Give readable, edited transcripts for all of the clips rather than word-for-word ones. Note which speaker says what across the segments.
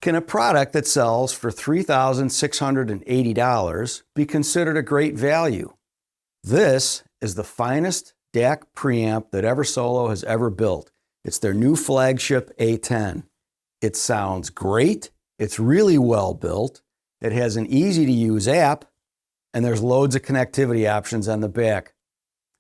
Speaker 1: Can a product that sells for $3,680 be considered a great value? This is the finest DAC preamp that EverSolo has ever built. It's their new flagship A10. It sounds great, it's really well built, it has an easy to use app, and there's loads of connectivity options on the back.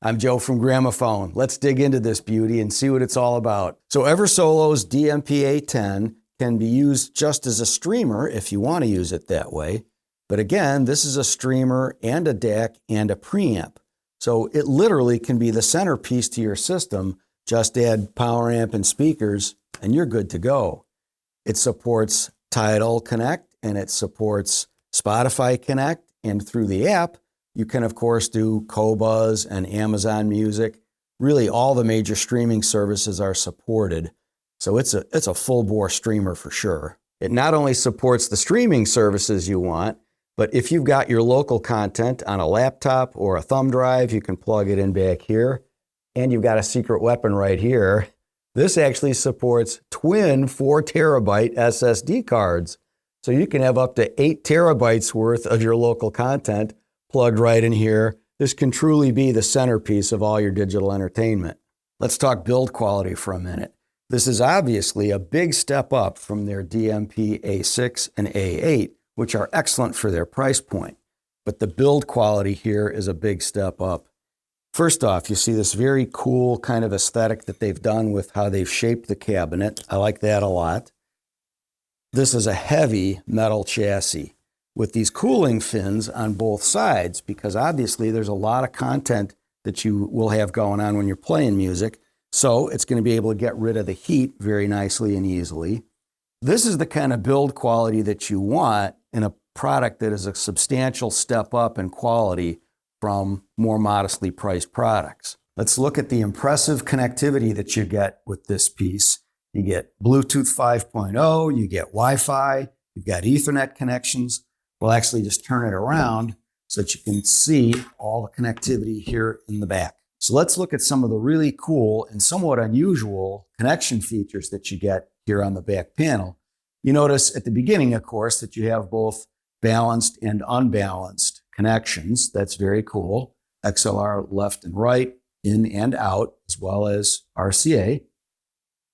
Speaker 1: I'm Joe from Gramophone. Let's dig into this beauty and see what it's all about. So EverSolo's DMP A10 can be used just as a streamer if you want to use it that way. But again, this is a streamer and a DAC and a preamp. So it literally can be the centerpiece to your system. Just add power amp and speakers and you're good to go. It supports Tidal Connect and it supports Spotify Connect, and through the app, you can of course do Qobuz and Amazon Music. Really all the major streaming services are supported. So it's a full bore streamer for sure. It not only supports the streaming services you want, but if you've got your local content on a laptop or a thumb drive, you can plug it in back here. And you've got a secret weapon right here. This actually supports twin 4 terabyte SSD cards. So you can have up to 8 terabytes worth of your local content plugged right in here. This can truly be the centerpiece of all your digital entertainment. Let's talk build quality for a minute. This is obviously a big step up from their DMP A6 and A8, which are excellent for their price point. But the build quality here is a big step up. First off, you see this very cool kind of aesthetic that they've done with how they've shaped the cabinet. I like that a lot. This is a heavy metal chassis with these cooling fins on both sides, because obviously there's a lot of content that you will have going on when you're playing music. So it's going to be able to get rid of the heat very nicely and easily. This is the kind of build quality that you want in a product that is a substantial step up in quality from more modestly priced products. Let's look at the impressive connectivity that you get with this piece. You get Bluetooth 5.0, you get Wi-Fi, you've got Ethernet connections. We'll actually just turn it around so that you can see all the connectivity here in the back. So let's look at some of the really cool and somewhat unusual connection features that you get here on the back panel. You notice at the beginning, of course, that you have both balanced and unbalanced connections. That's very cool. XLR left and right, in and out, as well as RCA.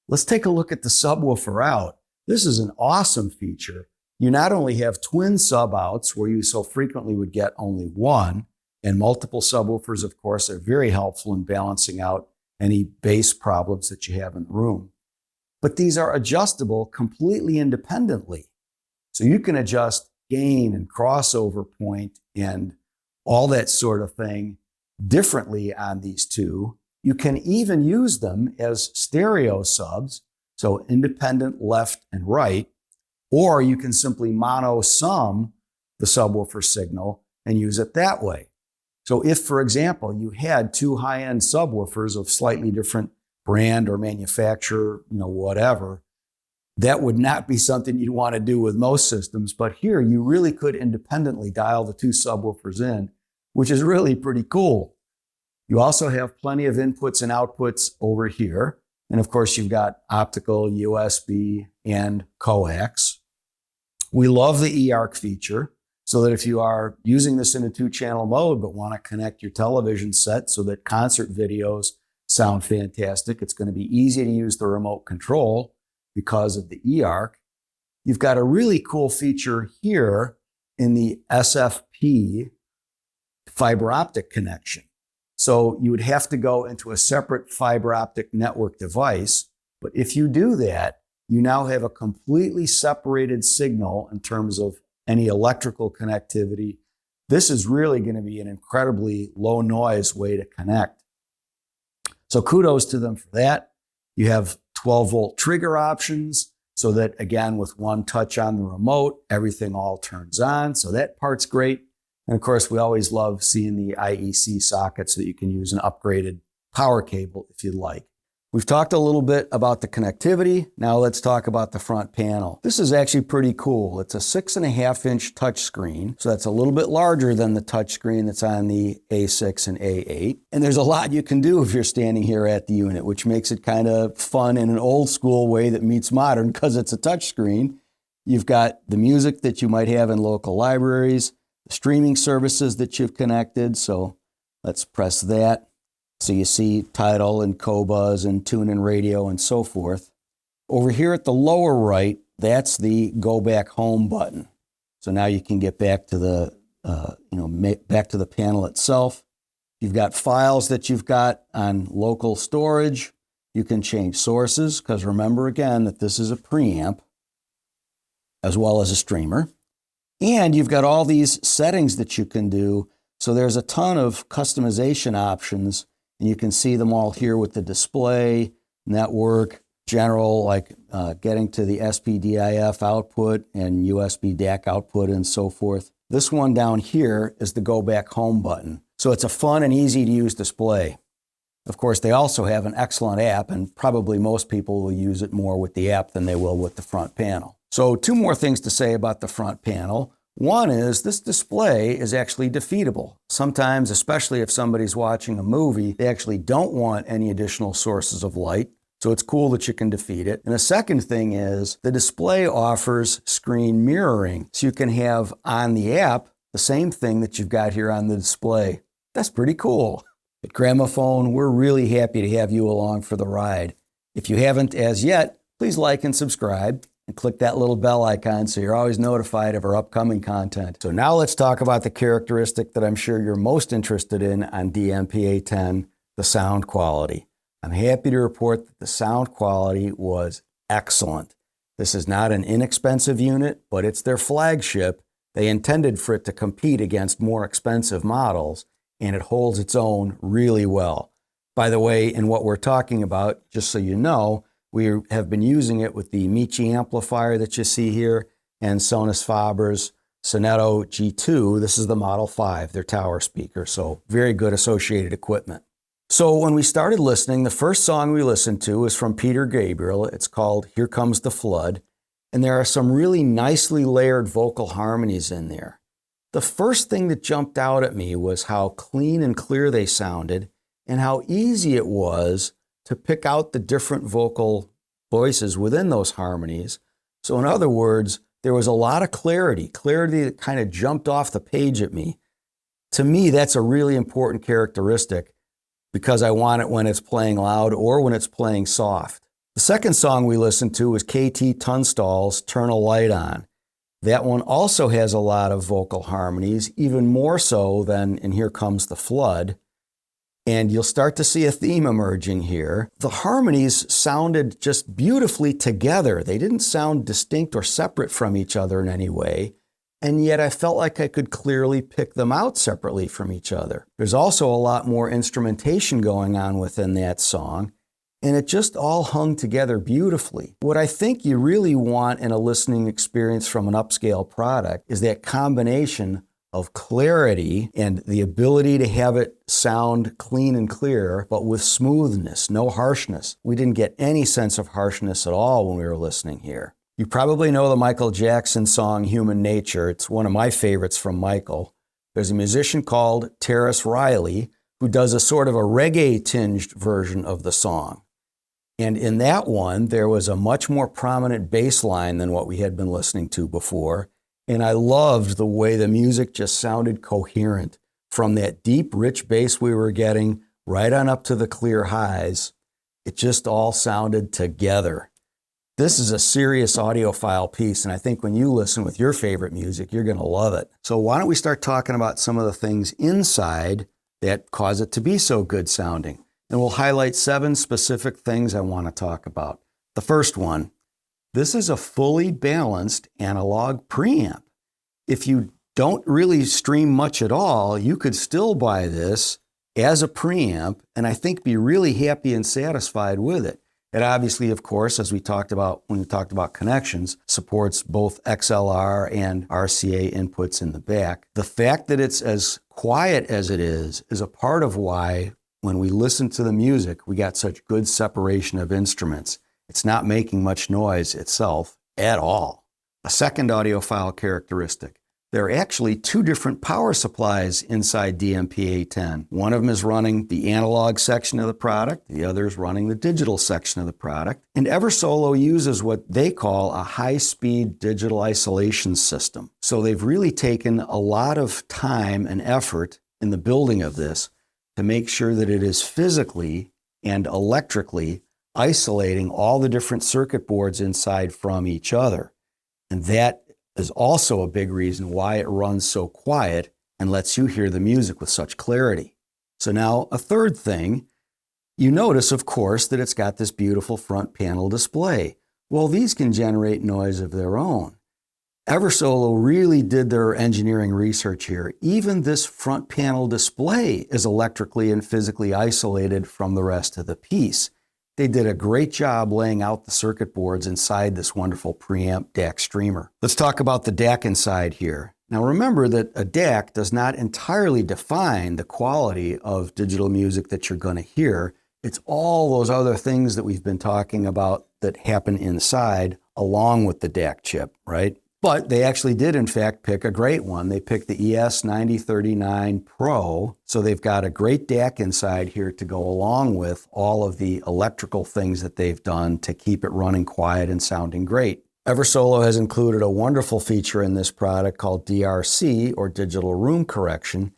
Speaker 1: Let's take a look at the subwoofer out. This is an awesome feature. You not only have twin sub outs where you so frequently would get only one, and multiple subwoofers, of course, are very helpful in balancing out any bass problems that you have in the room. But these are adjustable completely independently. So you can adjust gain and crossover point and all that sort of thing differently on these two. You can even use them as stereo subs, so independent left and right, or you can simply mono sum the subwoofer signal and use it that way. So if, for example, you had two high-end subwoofers of slightly different brand or manufacturer, whatever, that would not be something you'd want to do with most systems. But here you really could independently dial the two subwoofers in, which is really pretty cool. You also have plenty of inputs and outputs over here. And of course, you've got optical, USB, and coax. We love the eARC feature, so that if you are using this in a 2-channel mode but want to connect your television set so that concert videos sound fantastic, it's going to be easy to use the remote control because of the eARC. You've got a really cool feature here in the SFP fiber optic connection. So you would have to go into a separate fiber optic network device, but if you do that, you now have a completely separated signal in terms of any electrical connectivity. This is really going to be an incredibly low noise way to connect. So kudos to them for that. You have 12-volt trigger options so that, again, with one touch on the remote, everything all turns on. So that part's great. And of course, we always love seeing the IEC socket so that you can use an upgraded power cable if you'd like. We've talked a little bit about the connectivity. Now let's talk about the front panel. This is actually pretty cool. It's a 6.5-inch touchscreen. So that's a little bit larger than the touchscreen that's on the A6 and A8. And there's a lot you can do if you're standing here at the unit, which makes it kind of fun in an old school way that meets modern because it's a touchscreen. You've got the music that you might have in local libraries, the streaming services that you've connected. So let's press that. So you see Tidal and Qobuz and TuneIn Radio and so forth. Over here at the lower right, that's the Go Back Home button. So now you can get back to the back to the panel itself. You've got files that you've got on local storage. You can change sources, because remember again that this is a preamp as well as a streamer. And you've got all these settings that you can do. So there's a ton of customization options, and you can see them all here with the display, network, general, like getting to the SPDIF output and USB DAC output and so forth. This one down here is the Go Back Home button. So it's a fun and easy to use display. Of course, they also have an excellent app, and probably most people will use it more with the app than they will with the front panel. So two more things to say about the front panel. One is this display is actually defeatable. Sometimes, especially if somebody's watching a movie, they actually don't want any additional sources of light. So it's cool that you can defeat it. And the second thing is the display offers screen mirroring. So you can have on the app the same thing that you've got here on the display. That's pretty cool. At Gramophone, we're really happy to have you along for the ride. If you haven't as yet, please like and subscribe and click that little bell icon so you're always notified of our upcoming content. So now let's talk about the characteristic that I'm sure you're most interested in on DMP A10, the sound quality. I'm happy to report that the sound quality was excellent. This is not an inexpensive unit, but it's their flagship. They intended for it to compete against more expensive models, and it holds its own really well. By the way, in what we're talking about, just so you know, we have been using it with the Michi amplifier that you see here and Sonus Faber's Sonetto G2. This is the Model 5, their tower speaker, so very good associated equipment. So when we started listening, the first song we listened to was from Peter Gabriel. It's called Here Comes the Flood, and there are some really nicely layered vocal harmonies in there. The first thing that jumped out at me was how clean and clear they sounded and how easy it was to pick out the different vocal voices within those harmonies. So in other words, there was a lot of clarity that kind of jumped off the page at me. To me, that's a really important characteristic because I want it when it's playing loud or when it's playing soft. The second song we listened to was KT Tunstall's Turn a Light On. That one also has a lot of vocal harmonies, even more so than in Here Comes the Flood. And you'll start to see a theme emerging here. The harmonies sounded just beautifully together. They didn't sound distinct or separate from each other in any way. And yet I felt like I could clearly pick them out separately from each other. There's also a lot more instrumentation going on within that song, and it just all hung together beautifully. What I think you really want in a listening experience from an upscale product is that combination of clarity and the ability to have it sound clean and clear, but with smoothness, no harshness. We didn't get any sense of harshness at all when we were listening here. You probably know the Michael Jackson song Human Nature. It's one of my favorites from Michael. There's a musician called Terrace Riley who does a sort of a reggae-tinged version of the song. And in that one, there was a much more prominent bass line than what we had been listening to before. And I loved the way the music just sounded coherent. From that deep, rich bass we were getting right on up to the clear highs, it just all sounded together. This is a serious audiophile piece, and I think when you listen with your favorite music, you're going to love it. So why don't we start talking about some of the things inside that cause it to be so good sounding? And we'll highlight 7 specific things I want to talk about. The first one, this is a fully balanced analog preamp. If you don't really stream much at all, you could still buy this as a preamp, and I think be really happy and satisfied with it. It obviously, of course, as we talked about when we talked about connections, supports both XLR and RCA inputs in the back. The fact that it's as quiet as it is a part of why when we listen to the music, we got such good separation of instruments. It's not making much noise itself at all. A second audiophile characteristic. There are actually two different power supplies inside DMP A10. One of them is running the analog section of the product, the other is running the digital section of the product. And EverSolo uses what they call a high-speed digital isolation system. So they've really taken a lot of time and effort in the building of this to make sure that it is physically and electrically isolating all the different circuit boards inside from each other. And that is also a big reason why it runs so quiet and lets you hear the music with such clarity. So now a third thing, you notice, of course, that it's got this beautiful front panel display. Well, these can generate noise of their own. EverSolo really did their engineering research here. Even this front panel display is electrically and physically isolated from the rest of the piece. They did a great job laying out the circuit boards inside this wonderful preamp DAC streamer. Let's talk about the DAC inside here. Now remember that a DAC does not entirely define the quality of digital music that you're going to hear. It's all those other things that we've been talking about that happen inside along with the DAC chip, right? But they actually did, in fact, pick a great one. They picked the ES9039 Pro, so they've got a great DAC inside here to go along with all of the electrical things that they've done to keep it running quiet and sounding great. EverSolo has included a wonderful feature in this product called DRC, or Digital Room Correction.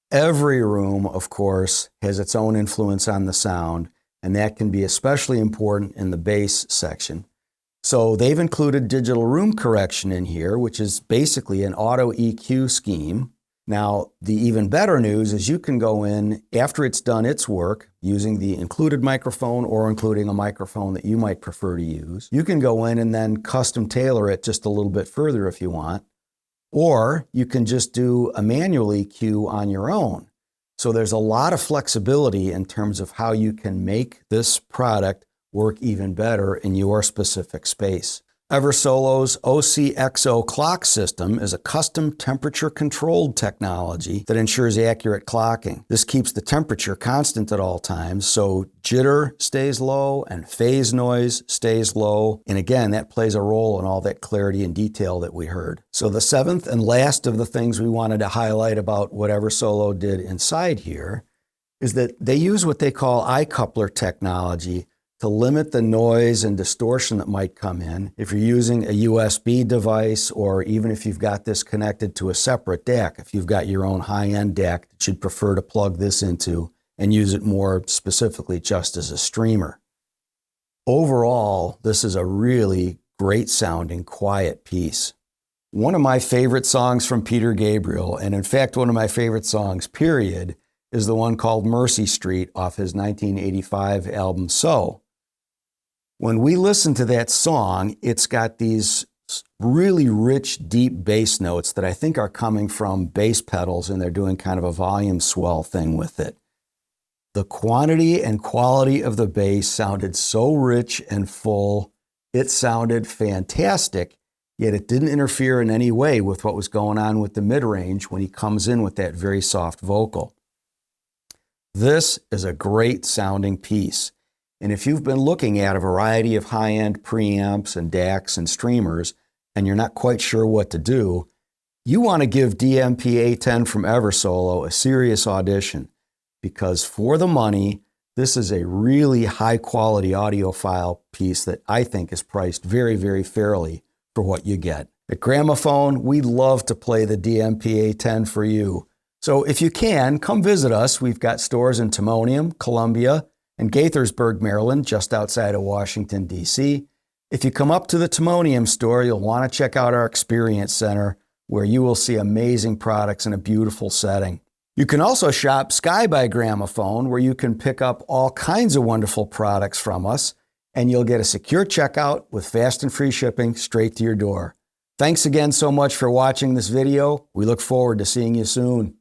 Speaker 1: Every room, of course, has its own influence on the sound, and that can be especially important in the bass section. So they've included digital room correction in here, which is basically an auto EQ scheme. Now, the even better news is you can go in after it's done its work using the included microphone or including a microphone that you might prefer to use. You can go in and then custom tailor it just a little bit further if you want, or you can just do a manual EQ on your own. So there's a lot of flexibility in terms of how you can make this product work even better in your specific space. EverSolo's OCXO clock system is a custom temperature-controlled technology that ensures accurate clocking. This keeps the temperature constant at all times, so jitter stays low and phase noise stays low. And again, that plays a role in all that clarity and detail that we heard. So the seventh and last of the things we wanted to highlight about what EverSolo did inside here is that they use what they call iCoupler technology to limit the noise and distortion that might come in if you're using a USB device, or even if you've got this connected to a separate DAC, if you've got your own high-end DAC that you'd prefer to plug this into and use it more specifically just as a streamer. Overall, this is a really great sounding, quiet piece. One of my favorite songs from Peter Gabriel, and in fact one of my favorite songs, period, is the one called Mercy Street off his 1985 album So. When we listen to that song, it's got these really rich, deep bass notes that I think are coming from bass pedals, and they're doing kind of a volume swell thing with it. The quantity and quality of the bass sounded so rich and full. It sounded fantastic, yet it didn't interfere in any way with what was going on with the mid-range when he comes in with that very soft vocal. This is a great sounding piece. And if you've been looking at a variety of high-end preamps and DACs and streamers, and you're not quite sure what to do, you want to give DMP A10 from EverSolo a serious audition, because for the money, this is a really high-quality audiophile piece that I think is priced very, very fairly for what you get. At Gramophone, we love to play the DMP A10 for you. So if you can, come visit us. We've got stores in Timonium, Columbia, and Gaithersburg, Maryland, just outside of Washington, D.C. If you come up to the Timonium store, you'll want to check out our Experience Center, where you will see amazing products in a beautiful setting. You can also shop Sky by Gramophone, where you can pick up all kinds of wonderful products from us, and you'll get a secure checkout with fast and free shipping straight to your door. Thanks again so much for watching this video. We look forward to seeing you soon.